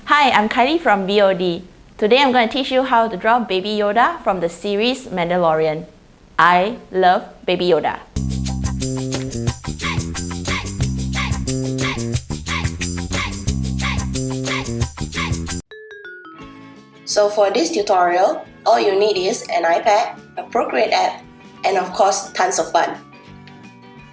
Hi, I'm Kylie from VOD. Today I'm going to teach you how to draw Baby Yoda from the series Mandalorian. I love Baby Yoda. So for this tutorial, all you need is an iPad, a Procreate app, and of course, tons of fun.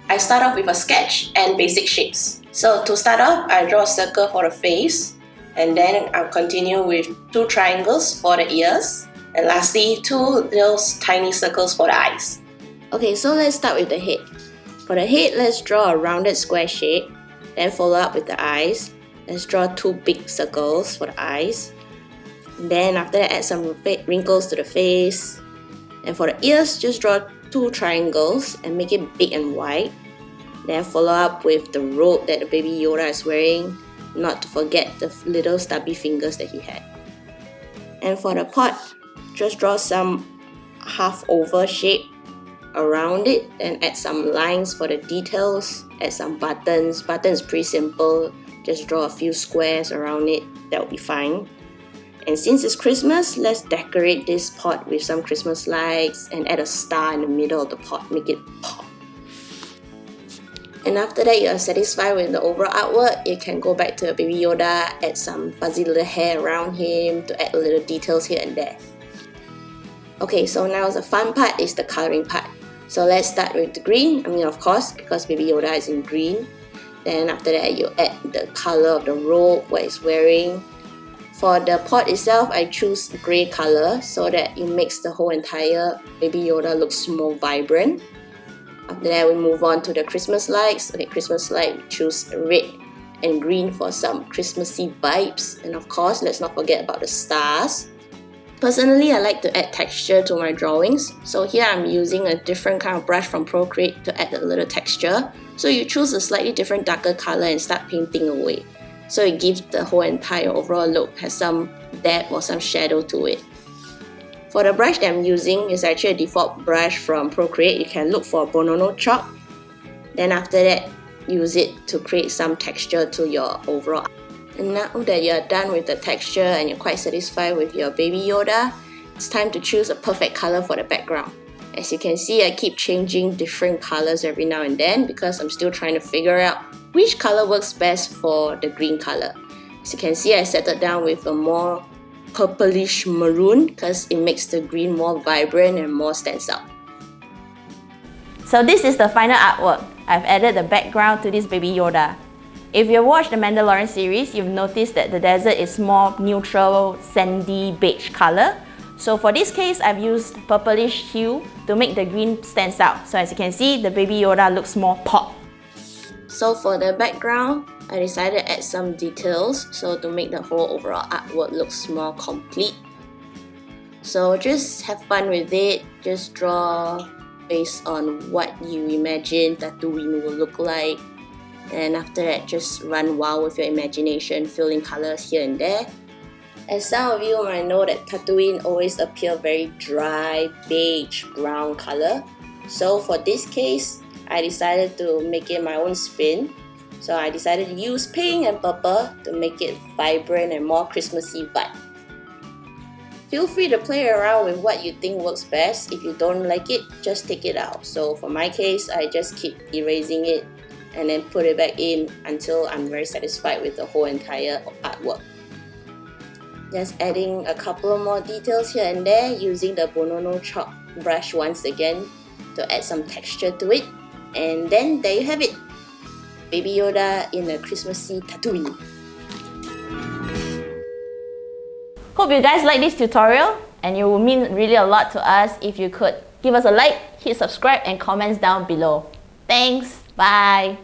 I start off with a sketch and basic shapes. So to start off, I draw a circle for the face, and then I'll continue with 2 triangles for the ears, and lastly 2 little tiny circles for the eyes. Okay, so let's start with the head. For the head, let's draw a rounded square shape, then follow up with the eyes. Let's draw 2 big circles for the eyes. Then after that, add some wrinkles to the face. And for the ears, just draw 2 triangles and make it big and wide. Then follow up with the robe that the Baby Yoda is wearing, not to forget the little stubby fingers that he had. And for the pot, just draw some half oval shape around it and add some lines for the details. Add some buttons. Buttons pretty simple, just draw a few squares around it, that will be fine. And since it's Christmas, let's decorate this pot with some Christmas lights and add a star in the middle of the pot, make it pop. And after that, you are satisfied with the overall artwork, you can go back to Baby Yoda, add some fuzzy little hair around him to add little details here and there. Okay, so now the fun part is the coloring part. So let's start with the green, of course, because Baby Yoda is in green. Then after that, you add the color of the robe, what he's wearing. For the pot itself, I choose grey color so that it makes the whole entire Baby Yoda looks more vibrant. After that, we move on to the Christmas lights. Okay, Christmas light, we choose red and green for some Christmassy vibes. And of course, let's not forget about the stars. Personally, I like to add texture to my drawings. So here I'm using a different kind of brush from Procreate to add a little texture. So you choose a slightly different darker color and start painting away. So it gives the whole entire overall look, has some depth or some shadow to it. For the brush that I'm using is actually a default brush from Procreate. You can look for Bonono chalk. Then after that, use it to create some texture to your overall. And now that you're done with the texture and you're quite satisfied with your Baby Yoda, it's time to choose a perfect color for the background. As you can see, I keep changing different colors every now and then because I'm still trying to figure out which color works best for the green color. As you can see, I settled down with a more purplish maroon because it makes the green more vibrant and more stands out. So this is the final artwork. I've added the background to this Baby Yoda. If you've watched the Mandalorian series, you've noticed that the desert is more neutral, sandy, beige color. So for this case, I've used purplish hue to make the green stands out. So as you can see, the Baby Yoda looks more pop. So for the background, I decided to add some details so to make the whole overall artwork looks more complete. So just have fun with it, just draw based on what you imagine Tatooine will look like. And after that, just run wild with your imagination, fill in colors here and there. As some of you might know that Tatooine always appear very dry, beige, brown color. So for this case, I decided to make it my own spin. So I decided to use pink and purple to make it vibrant and more Christmassy vibe. Feel free to play around with what you think works best. If you don't like it, just take it out. So for my case, I just keep erasing it and then put it back in until I'm very satisfied with the whole entire artwork. Just adding a couple more details here and there using the Bonono chalk brush once again to add some texture to it. And then there you have it, Baby Yoda in a Christmassy Tatooine. Hope you guys like this tutorial, and it would mean really a lot to us if you could give us a like, hit subscribe and comments down below. Thanks, bye!